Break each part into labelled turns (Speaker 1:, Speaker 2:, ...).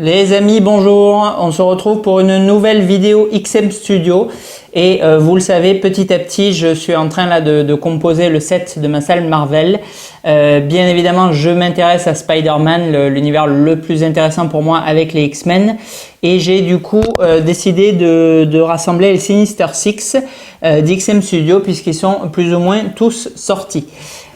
Speaker 1: Les amis, bonjour, on se retrouve pour une nouvelle vidéo XM Studio et vous le savez, petit à petit je suis en train là de composer le set de ma salle Marvel. Bien évidemment je m'intéresse à Spider-Man, l'univers le plus intéressant pour moi avec les X-Men, et j'ai du coup décidé de rassembler les Sinister Six d'XM Studio puisqu'ils sont plus ou moins tous sortis.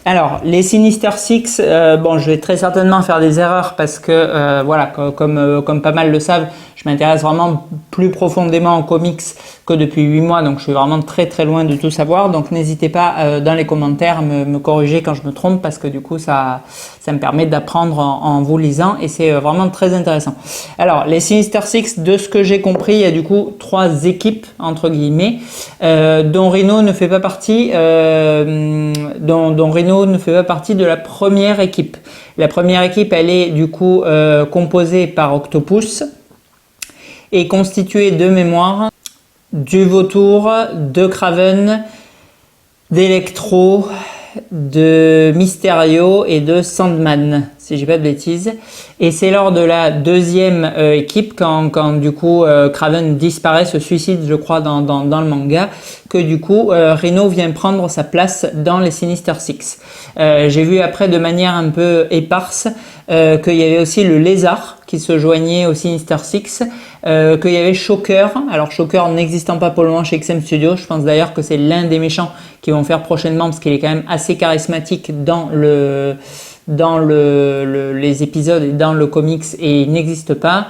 Speaker 1: Alors, les Sinister Six, bon, je vais très certainement faire des erreurs parce que, voilà, comme pas mal le savent, je m'intéresse vraiment plus profondément aux comics que depuis 8 mois, donc je suis vraiment très loin de tout savoir. Donc, n'hésitez pas dans les commentaires à me corriger quand je me trompe parce que du coup, ça me permet d'apprendre en vous lisant et c'est vraiment très intéressant. Alors, les Sinister Six, de ce que j'ai compris, il y a du coup 3 équipes, entre guillemets, dont Rhino ne fait pas partie, dont Rhino ne fait pas partie de la première équipe. La première équipe, elle est du coup composée par Octopus et constituée de mémoire du Vautour, de Kraven, d'Electro, de Mysterio et de Sandman, si j'ai pas de bêtises. Et c'est lors de la deuxième équipe, quand du coup Kraven disparaît, se suicide je crois dans le manga, que du coup Rhino vient prendre sa place dans les Sinister Six. J'ai vu après de manière un peu éparse qu'il y avait aussi le Lézard qui se joignait aux Sinister Six, qu'il y avait Shocker. Alors Shocker n'existant pas pour le moment chez XM Studio, je pense d'ailleurs que c'est l'un des méchants qu'ils vont faire prochainement parce qu'il est quand même assez charismatique dans les épisodes et dans le comics et il n'existe pas.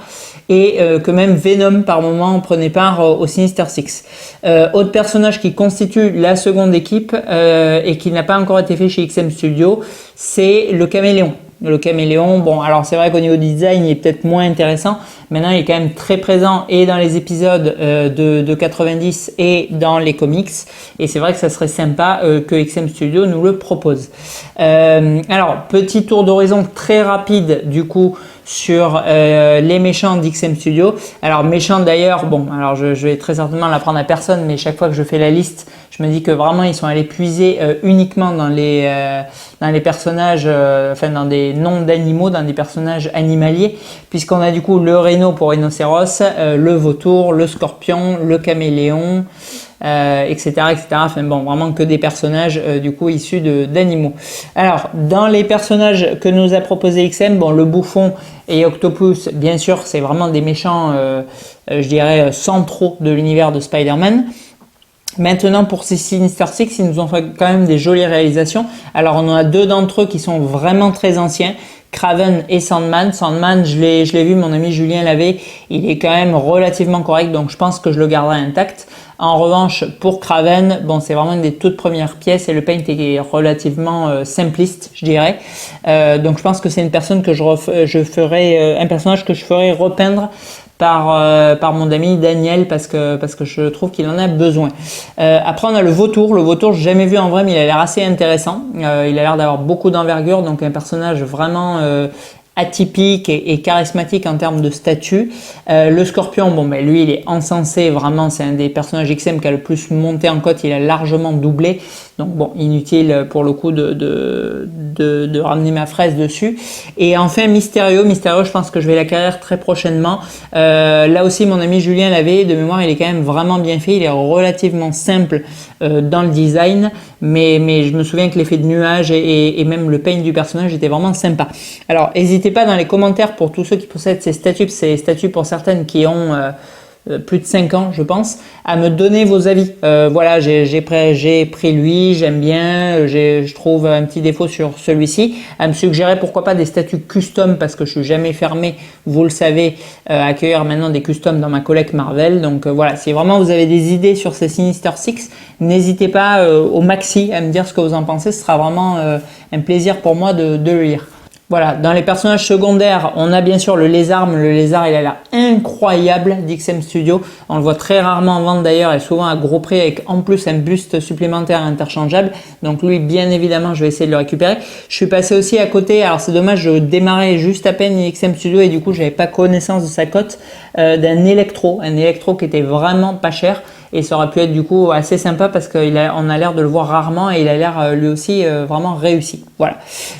Speaker 1: Et que même Venom par moment prenait part au Sinister Six. Autre personnage qui constitue la seconde équipe et qui n'a pas encore été fait chez XM Studio, c'est le Caméléon. Le Caméléon, bon, alors c'est vrai qu'au niveau du design, il est peut-être moins intéressant. Maintenant, il est quand même très présent et dans les épisodes de 90 et dans les comics. Et c'est vrai que ça serait sympa que XM Studio nous le propose. Alors, petit tour d'horizon très rapide du coup sur les méchants d'XM Studio. Alors méchants d'ailleurs, bon, alors je vais très certainement l'apprendre à personne, mais chaque fois que je fais la liste, je me dis que vraiment ils sont allés puiser uniquement dans les personnages, enfin dans des noms d'animaux, dans des personnages animaliers, puisqu'on a du coup le rhino pour rhinocéros, le vautour, le scorpion, le caméléon, etc. Enfin bon, vraiment que des personnages du coup issus d'animaux. Alors dans les personnages que nous a proposé XM, bon, le bouffon et Octopus, bien sûr, c'est vraiment des méchants, je dirais, centraux de l'univers de Spider-Man. Maintenant, pour ces Sinister Six, ils nous ont fait quand même des jolies réalisations. Alors, on en a 2 d'entre eux qui sont vraiment très anciens, Kraven et Sandman. Sandman, je l'ai vu, mon ami Julien l'avait, il est quand même relativement correct, donc je pense que je le garderai intact. En revanche, pour Kraven, bon, c'est vraiment une des toutes premières pièces et le paint est relativement simpliste, je dirais. Donc, je pense que c'est une personne que je ferai, un personnage que je ferai repeindre par mon ami Daniel parce que je trouve qu'il en a besoin. Après on a le vautour. Le vautour, j'ai jamais vu en vrai, mais il a l'air assez intéressant. Il a l'air d'avoir beaucoup d'envergure, donc un personnage vraiment atypique et charismatique en termes de statut. Le scorpion, bon ben lui il est encensé, vraiment c'est un des personnages XM qui a le plus monté en cote, il a largement doublé, donc bon, inutile pour le coup de ramener ma fraise dessus. Et enfin Mysterio, je pense que je vais l'acquérir très prochainement. Là aussi mon ami Julien l'avait, de mémoire il est quand même vraiment bien fait, il est relativement simple dans le design, mais je me souviens que l'effet de nuage et même le paint du personnage était vraiment sympa. Alors n'hésitez pas dans les commentaires pour tous ceux qui possèdent ces statues pour certaines qui ont plus de 5 ans je pense, à me donner vos avis. Voilà, j'ai pris lui, j'aime bien, je trouve un petit défaut sur celui-ci, à me suggérer pourquoi pas des statues custom parce que je suis jamais fermé, vous le savez, à accueillir maintenant des customs dans ma collecte Marvel. Donc voilà, si vraiment vous avez des idées sur ces Sinister Six, n'hésitez pas au maxi à me dire ce que vous en pensez, ce sera vraiment un plaisir pour moi de le lire. Voilà, dans les personnages secondaires, on a bien sûr le lézard. Le lézard, il a l'air incroyable d'XM Studio. On le voit très rarement en vente d'ailleurs et souvent à gros prix avec en plus un buste supplémentaire interchangeable. Donc lui, bien évidemment, je vais essayer de le récupérer. Je suis passé aussi à côté, alors c'est dommage, je démarrais juste à peine XM Studio et du coup, j'avais pas connaissance de sa cote, d'un électro. Un électro qui était vraiment pas cher et ça aurait pu être du coup assez sympa parce qu'on a l'air de le voir rarement et il a l'air lui aussi vraiment réussi. Voilà.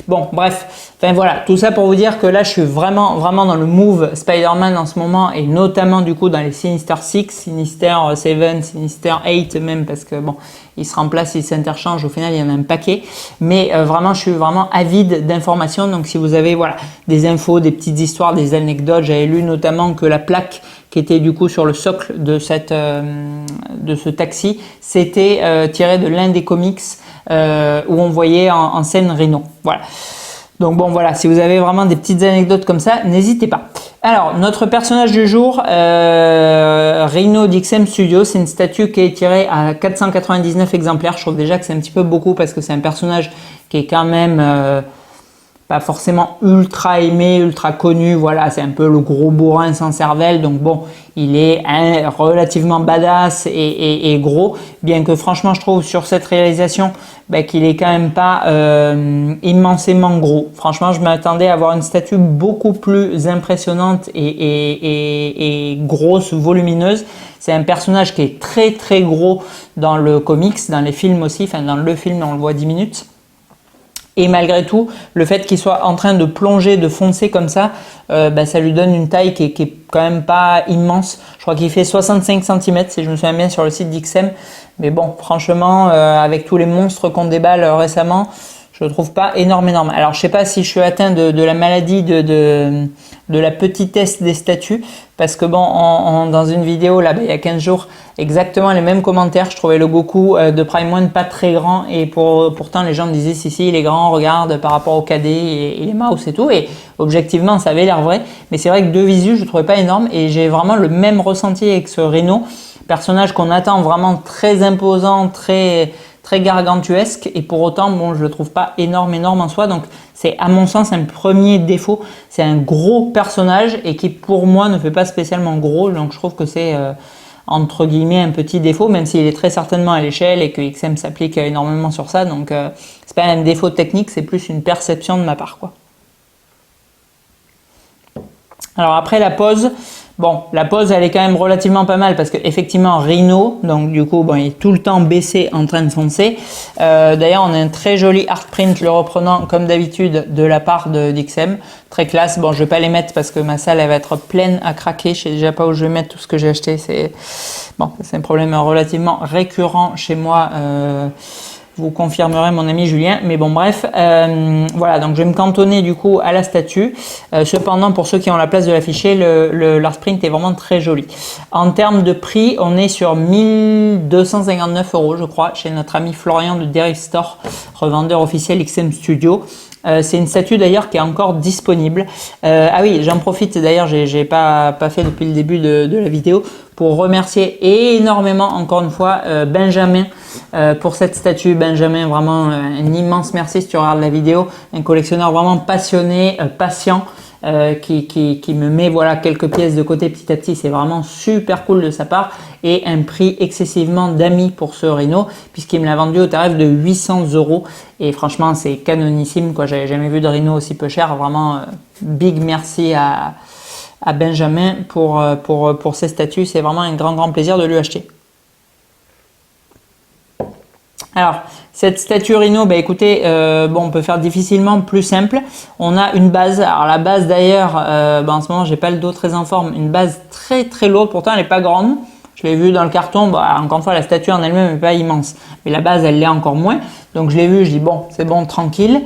Speaker 1: Bon, bref. Enfin voilà, tout ça pour vous dire que là je suis vraiment dans le move Spider-Man en ce moment et notamment du coup dans les Sinister 6, Sinister 7, Sinister 8 même parce que bon, ils se remplacent, ils s'interchangent, au final il y en a un paquet. Mais vraiment, je suis vraiment avide d'informations. Donc si vous avez voilà, des infos, des petites histoires, des anecdotes, j'avais lu notamment que la plaque qui était du coup sur le socle de ce taxi, c'était tiré de l'un des comics où on voyait en scène Rhino. Voilà. Donc bon voilà, si vous avez vraiment des petites anecdotes comme ça, n'hésitez pas. Alors, notre personnage du jour, Rhino d'XM Studio, c'est une statue qui est tirée à 499 exemplaires. Je trouve déjà que c'est un petit peu beaucoup parce que c'est un personnage qui est quand même pas forcément ultra aimé, ultra connu. Voilà, c'est un peu le gros bourrin sans cervelle. Donc bon, il est relativement badass et gros. Bien que franchement, je trouve sur cette réalisation qu'il est quand même pas immensément gros. Franchement, je m'attendais à avoir une statue beaucoup plus impressionnante et grosse, volumineuse. C'est un personnage qui est très gros dans le comics, dans les films aussi. Enfin, dans le film, on le voit 10 minutes. Et malgré tout, le fait qu'il soit en train de plonger, de foncer comme ça, ça lui donne une taille qui est quand même pas immense. Je crois qu'il fait 65 cm si je me souviens bien sur le site d'XM. Mais bon, franchement, avec tous les monstres qu'on déballe récemment, je le trouve pas énorme. Alors, je sais pas si je suis atteint de la maladie de la petitesse des statues, parce que bon, dans une vidéo là, il y a 15 jours, exactement les mêmes commentaires. Je trouvais le Goku de Prime One pas très grand, et pourtant les gens me disaient si il est grand, regarde par rapport au KD et les mouse et tout. Et objectivement, ça avait l'air vrai, mais c'est vrai que de visu, je le trouvais pas énorme, et j'ai vraiment le même ressenti avec ce Rhino, personnage qu'on attend vraiment très imposant, très gargantuesque, et pour autant bon, je le trouve pas énorme en soi. Donc c'est à mon sens un premier défaut, c'est un gros personnage et qui pour moi ne fait pas spécialement gros. Donc je trouve que c'est entre guillemets un petit défaut, même s'il est très certainement à l'échelle et que XM s'applique énormément sur ça. Donc c'est pas un défaut technique, c'est plus une perception de ma part, quoi. Alors après la pose, bon, la pose elle est quand même relativement pas mal parce que effectivement Rhino, donc du coup bon, il est tout le temps baissé en train de foncer. D'ailleurs on a un très joli art print le reprenant comme d'habitude de la part d'XM, très classe. Bon, je vais pas les mettre parce que ma salle elle va être pleine à craquer, je sais déjà pas où je vais mettre tout ce que j'ai acheté. C'est bon, c'est un problème relativement récurrent chez moi. Vous confirmerez mon ami Julien, mais bon bref, voilà, donc je vais me cantonner du coup à la statue. Cependant, pour ceux qui ont la place de l'afficher, l'art print est vraiment très joli. En termes de prix, on est sur 1259 € je crois, chez notre ami Florian de Derive Store, revendeur officiel XM Studio. C'est une statue d'ailleurs qui est encore disponible. Ah oui, j'en profite d'ailleurs, j'ai pas fait depuis le début de la vidéo pour remercier énormément encore une fois Benjamin pour cette statue. Benjamin, vraiment un immense merci si tu regardes la vidéo, un collectionneur vraiment passionné, patient. Qui me met voilà quelques pièces de côté petit à petit. C'est vraiment super cool de sa part, et un prix excessivement d'amis pour ce Rhino puisqu'il me l'a vendu au tarif de 800 €, et franchement c'est canonissime quoi. J'avais jamais vu de Rhino aussi peu cher. Vraiment big merci à Benjamin pour ces statues. C'est vraiment un grand plaisir de lui acheter. Alors, cette statue Rhino, écoutez, bon, on peut faire difficilement plus simple. On a une base. Alors la base d'ailleurs, en ce moment j'ai pas le dos très en forme. Une base très lourde. Pourtant elle est pas grande. Je l'ai vu dans le carton. Encore une fois, la statue en elle-même n'est pas immense, mais la base elle l'est encore moins. Donc je l'ai vu, je dis bon, c'est bon, tranquille.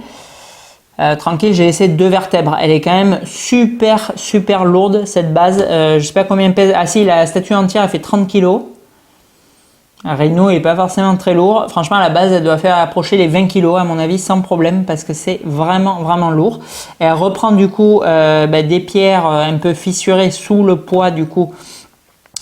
Speaker 1: Tranquille, j'ai laissé 2 vertèbres. Elle est quand même super lourde cette base. Je sais pas combien elle pèse. Ah si, la statue entière elle fait 30 kg. Rhino est pas forcément très lourd. Franchement, la base, elle doit faire approcher les 20 kg à mon avis sans problème parce que c'est vraiment lourd. Et elle reprend du coup des pierres un peu fissurées sous le poids du coup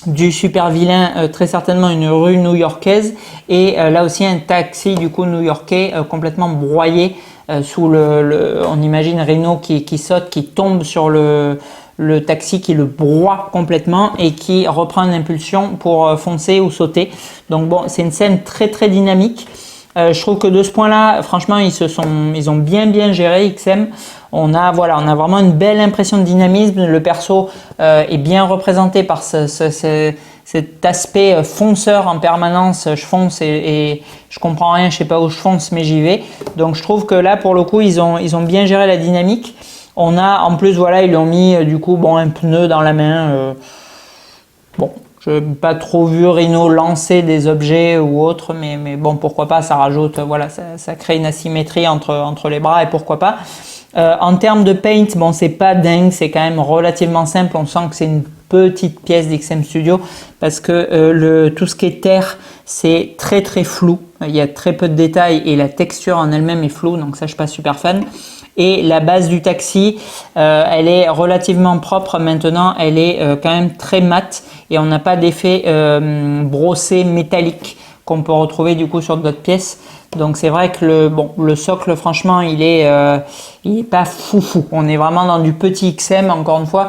Speaker 1: du super vilain, très certainement une rue new-yorkaise, et là aussi un taxi du coup new-yorkais complètement broyé sous on imagine Rhino qui saute, qui tombe sur le taxi, qui le broie complètement et qui reprend une impulsion pour foncer ou sauter. Donc bon, c'est une scène très dynamique. Je trouve que de ce point-là, franchement, ils ont bien géré XM. On a vraiment une belle impression de dynamisme. Le perso est bien représenté par cet aspect fonceur en permanence. Je fonce et je comprends rien, je sais pas où je fonce, mais j'y vais. Donc je trouve que là, pour le coup, ils ont bien géré la dynamique. On a, en plus, voilà, ils lui ont mis du coup, bon, un pneu dans la main. Bon, je n'ai pas trop vu Rhino lancer des objets ou autre, mais bon, pourquoi pas, ça rajoute, voilà, ça crée une asymétrie entre les bras et pourquoi pas. En termes de paint, bon, c'est pas dingue, c'est quand même relativement simple. On sent que c'est une petite pièce d'XM Studio parce que tout ce qui est terre, c'est très très flou. Il y a très peu de détails et la texture en elle-même est floue, donc ça, je suis pas super fan. Et la base du taxi, elle est relativement propre maintenant, elle est quand même très mate et on n'a pas d'effet brossé métallique qu'on peut retrouver du coup sur d'autres pièces. Donc c'est vrai que le socle, franchement, il est pas foufou. On est vraiment dans du petit XM, encore une fois.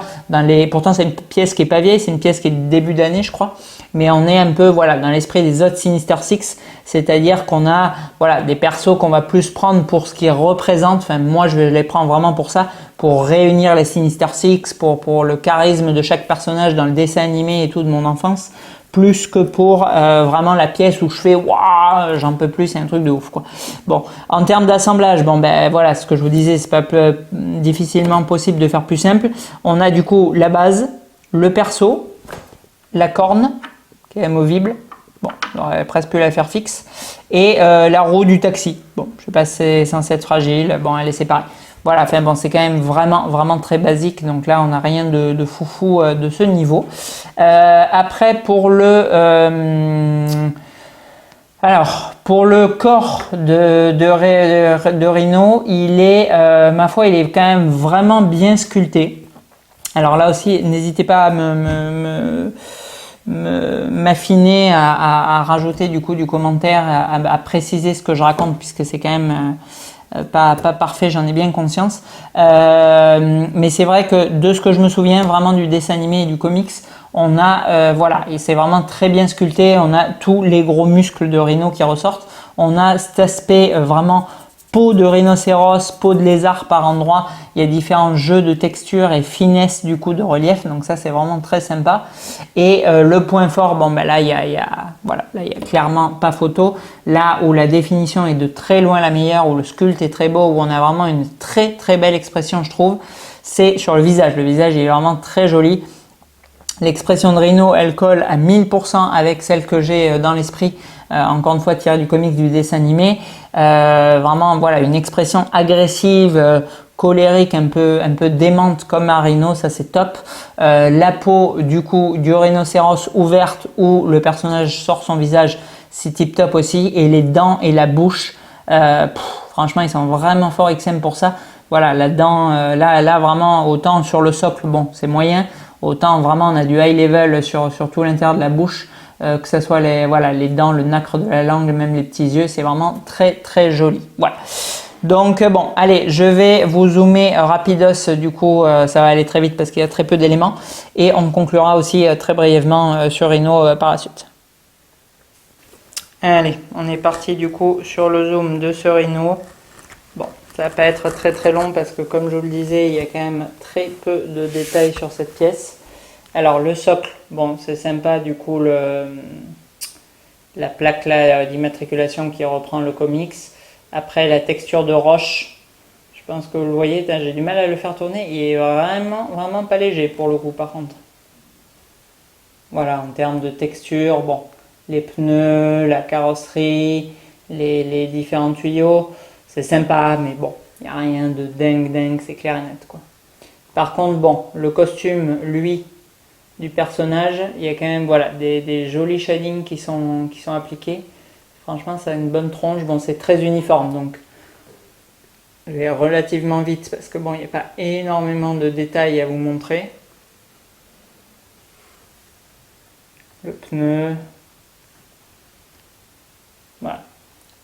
Speaker 1: Pourtant, c'est une pièce qui est pas vieille, c'est une pièce qui est de début d'année, je crois. Mais on est un peu voilà, dans l'esprit des autres Sinister Six, c'est-à-dire qu'on a voilà, des persos qu'on va plus prendre pour ce qu'ils représentent. Enfin, moi, je les prends vraiment pour ça, pour réunir les Sinister Six, pour le charisme de chaque personnage dans le dessin animé et tout de mon enfance, plus que pour vraiment la pièce où je fais waouh, j'en peux plus, c'est un truc de ouf quoi. Bon, en termes d'assemblage, bon ben voilà, ce que je vous disais, c'est pas difficilement possible de faire plus simple. On a du coup la base, le perso, la corne qui est amovible. Bon, j'aurais presque pu la faire fixe. Et la roue du taxi. Bon, je sais pas si c'est censé être fragile. Bon, elle est séparée. Voilà, enfin bon, c'est quand même vraiment très basique. Donc là, on n'a rien de foufou de ce niveau. Après, pour pour le corps de Rhino, il est, ma foi, il est quand même vraiment bien sculpté. Alors là aussi, n'hésitez pas à m'affiner à rajouter du coup du commentaire, à préciser ce que je raconte puisque c'est quand même pas parfait, j'en ai bien conscience. Mais c'est vrai que de ce que je me souviens vraiment du dessin animé et du comics, on a voilà, et c'est vraiment très bien sculpté. On a tous les gros muscles de Rhino qui ressortent. On a cet aspect vraiment peau de rhinocéros, peau de lézard par endroits. Il y a différents jeux de texture et finesse du coup de relief, donc ça c'est vraiment très sympa. Et le point fort, bon ben là il y a clairement pas photo. Là où la définition est de très loin la meilleure, où le sculpte est très beau, où on a vraiment une très très belle expression, je trouve, c'est sur le visage. Le visage il est vraiment très joli. L'expression de Rhino, elle colle à 1000% avec celle que j'ai dans l'esprit, encore une fois tirée du comics, du dessin animé. Vraiment, voilà, une expression agressive, colérique, un peu démente comme un rhino, ça c'est top. La peau du coup du rhinocéros ouverte où le personnage sort son visage, c'est tip top aussi. Et les dents et la bouche, franchement, ils sont vraiment forts XM pour ça. Voilà, la dent, là vraiment, autant sur le socle, bon, c'est moyen. Autant vraiment on a du high level sur tout l'intérieur de la bouche, que ce soit les dents, le nacre de la langue, même les petits yeux, c'est vraiment très très joli. Voilà. Donc bon, allez, je vais vous zoomer rapidos, du coup ça va aller très vite parce qu'il y a très peu d'éléments et on conclura aussi très brièvement sur Rhino par la suite. Allez, on est parti du coup sur le zoom de ce Rhino. Bon, ça va pas être très très long parce que comme je vous le disais, il y a quand même très peu de détails sur cette pièce. Alors le socle, bon c'est sympa du coup la plaque là d'immatriculation qui reprend le comics. Après la texture de roche, je pense que vous le voyez, j'ai du mal à le faire tourner, il est vraiment pas léger pour le coup par contre. Voilà, en termes de texture, bon, les pneus, la carrosserie, les différents tuyaux, c'est sympa, mais bon, il n'y a rien de dingue, c'est clair et net quoi. Par contre, bon, le costume, lui, du personnage, il y a quand même voilà, des jolis shadings qui sont appliqués. Franchement, ça a une bonne tronche. Bon, c'est très uniforme, donc je vais relativement vite parce que bon, il n'y a pas énormément de détails à vous montrer. Le pneu. Voilà.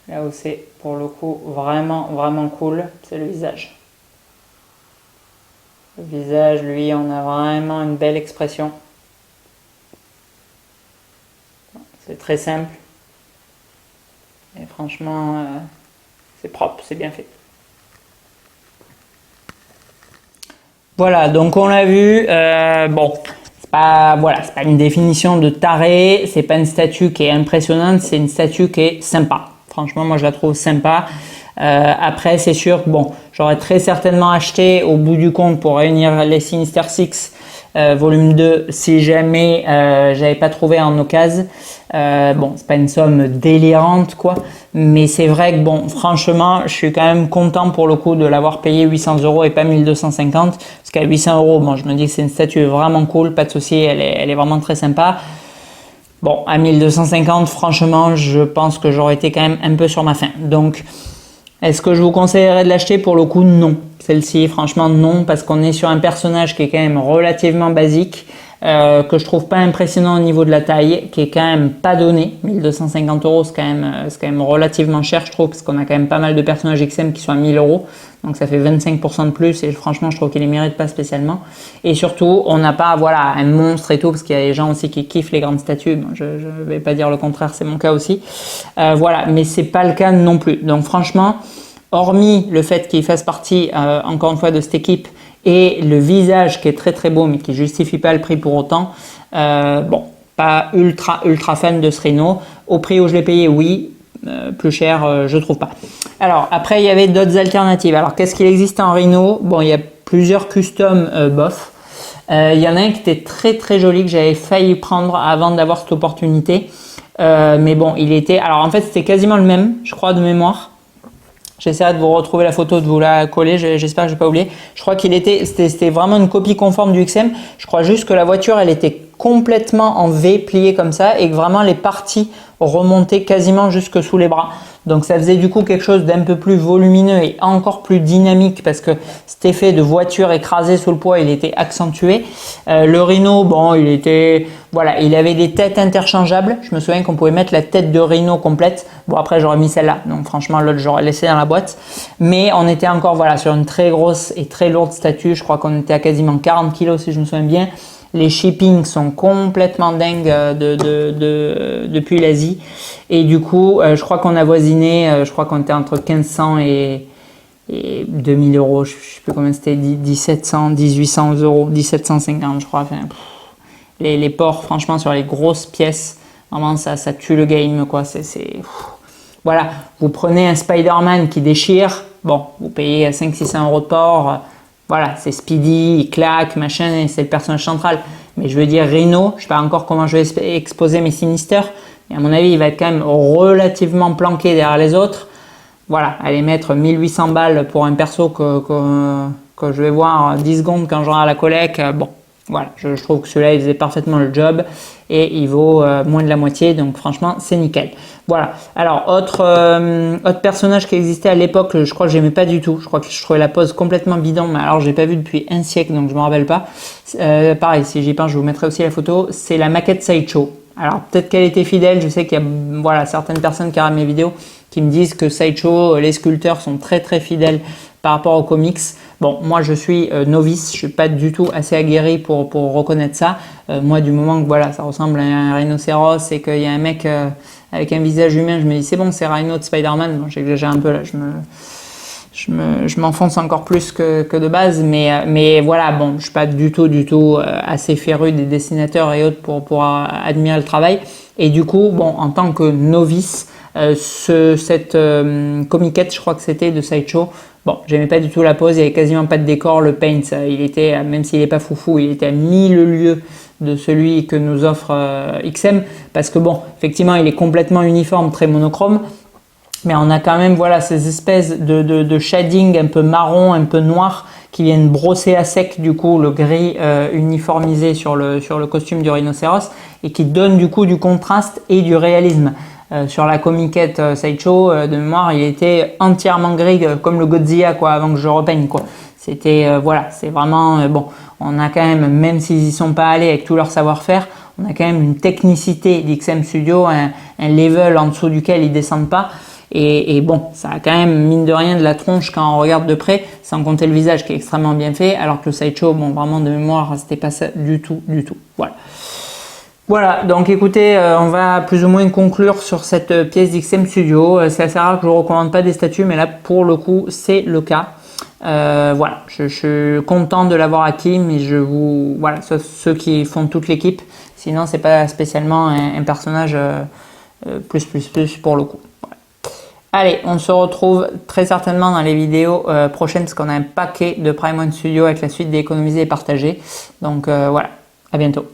Speaker 1: Là où c'est pour le coup vraiment cool, c'est le visage. Le visage, lui, on a vraiment une belle expression. C'est très simple. Et franchement, c'est propre, c'est bien fait. Voilà, donc on l'a vu. Bon, pas, voilà, c'est pas une définition de taré, c'est pas une statue qui est impressionnante, c'est une statue qui est sympa. Franchement, moi je la trouve sympa. Après, c'est sûr, bon, j'aurais très certainement acheté au bout du compte pour réunir les Sinister Six volume 2 si jamais j'avais pas trouvé en occasion. Bon, c'est pas une somme délirante quoi, mais c'est vrai que bon, franchement, je suis quand même content pour le coup de l'avoir payé 800 € et pas 1250, parce qu'à 800 €, bon, je me dis que c'est une statue vraiment cool, pas de souci, elle est vraiment très sympa. Bon, à 1250, franchement, je pense que j'aurais été quand même un peu sur ma faim. Donc, est-ce que je vous conseillerais de l'acheter? Pour le coup, non. Celle-ci, franchement, non, parce qu'on est sur un personnage qui est quand même relativement basique, que je trouve pas impressionnant au niveau de la taille, qui est quand même pas donné. 1250 €, c'est quand même relativement cher, je trouve, parce qu'on a quand même pas mal de personnages XM qui sont à 1000 €. Donc ça fait 25% de plus, et franchement, je trouve qu'il les mérite pas spécialement. Et surtout, on n'a pas, voilà, un monstre et tout, parce qu'il y a des gens aussi qui kiffent les grandes statues. Bon, je vais pas dire le contraire, c'est mon cas aussi. Voilà, mais c'est pas le cas non plus. Donc franchement, hormis le fait qu'il fasse partie, encore une fois, de cette équipe, et le visage qui est très très beau mais qui justifie pas le prix pour autant, bon, pas ultra fan de ce Rhino. Au prix où je l'ai payé, oui, plus cher, je trouve pas. Alors après, il y avait d'autres alternatives. Alors qu'est-ce qu'il existe en Rhino? Bon, il y a plusieurs custom bof. Il y en a un qui était très très joli que j'avais failli prendre avant d'avoir cette opportunité, mais bon, il était, alors en fait c'était quasiment le même, je crois, de mémoire. J'essaierai de vous retrouver la photo, de vous la coller, j'espère que je n'ai pas oublié. Je crois c'était vraiment une copie conforme du XM. Je crois juste que la voiture, elle était complètement en V, pliée comme ça, et que vraiment les parties remontaient quasiment jusque sous les bras. Donc ça faisait du coup quelque chose d'un peu plus volumineux et encore plus dynamique, parce que cet effet de voiture écrasée sous le poids, il était accentué. Le Rhino, bon, il était, voilà, il avait des têtes interchangeables. Je me souviens qu'on pouvait mettre la tête de Rhino complète. Bon, après j'aurais mis celle-là, donc franchement l'autre j'aurais laissé dans la boîte. Mais on était encore, voilà, sur une très grosse et très lourde statue. Je crois qu'on était à quasiment 40 kg si je me souviens bien. Les shippings sont complètement dingues depuis l'Asie. Et du coup, je crois qu'on a voisiné, je crois qu'on était entre 1500 et 2000 €. Je ne sais plus combien c'était, 1700, 1800 €, 1750 je crois. Enfin, les ports, franchement, sur les grosses pièces, vraiment, ça tue le game, quoi. Voilà, vous prenez un Spider-Man qui déchire, bon, vous payez 500-600 € de port. Voilà, c'est speedy, il claque, machin, et c'est le personnage central. Mais je veux dire, Rhino, je ne sais pas encore comment je vais exposer mes sinisters, mais à mon avis, il va être quand même relativement planqué derrière les autres. Voilà, aller mettre 1800 balles pour un perso que je vais voir 10 secondes quand j'aurai à la collecte, bon, voilà, je trouve que celui-là, il faisait parfaitement le job et il vaut moins de la moitié, donc franchement, c'est nickel. Voilà, alors autre personnage qui existait à l'époque, je crois que j'aimais pas du tout, je crois que je trouvais la pose complètement bidon, mais alors je l'ai pas vu depuis un siècle, donc je me rappelle pas. Pareil, si j'y pense, je vous mettrai aussi la photo, c'est la maquette Sideshow. Alors peut-être qu'elle était fidèle, je sais qu'il y a, voilà, certaines personnes qui regardent mes vidéos qui me disent que Sideshow, les sculpteurs sont très très fidèles par rapport aux comics. Bon, moi je suis novice, je suis pas du tout assez aguerri pour reconnaître ça. Moi, du moment que voilà, ça ressemble à un rhinocéros et qu'il y a un mec avec un visage humain, je me dis c'est bon, c'est Rhino de Spider-Man. Bon, j'exagère un peu là, je m'enfonce encore plus que de base, mais voilà, bon, je suis pas du tout assez féru des dessinateurs et autres pour admirer le travail. Et du coup, bon, en tant que novice, cette comiquette, je crois que c'était de Sideshow. Bon, j'aimais pas du tout la pose, il y avait quasiment pas de décor, le paint, il était, même s'il est pas foufou, il était à 1000 lieues de celui que nous offre XM, parce que bon, effectivement, il est complètement uniforme, très monochrome, mais on a quand même, voilà, ces espèces de shading un peu marron, un peu noir, qui viennent brosser à sec, du coup, le gris uniformisé sur le costume du rhinocéros, et qui donne du coup du contraste et du réalisme. Sur la comiquette Sideshow, de mémoire, il était entièrement gris comme le Godzilla, quoi, avant que je repeigne, quoi. C'était, voilà, c'est vraiment, bon, on a quand même s'ils y sont pas allés avec tout leur savoir-faire, on a quand même une technicité d'XM Studio, un level en dessous duquel ils descendent pas. Et bon, ça a quand même, mine de rien, de la tronche quand on regarde de près, sans compter le visage qui est extrêmement bien fait, alors que le Sideshow, bon, vraiment de mémoire, c'était pas ça du tout. Voilà. Voilà, donc écoutez, on va plus ou moins conclure sur cette pièce d'XM Studio. C'est assez rare que je ne recommande pas des statues, mais là, pour le coup, c'est le cas. Voilà, je suis content de l'avoir acquis, mais voilà, ceux qui font toute l'équipe, sinon c'est pas spécialement un personnage plus pour le coup. Voilà. Allez, on se retrouve très certainement dans les vidéos prochaines parce qu'on a un paquet de Prime One Studio avec la suite d'économiser et partager. Donc voilà, à bientôt.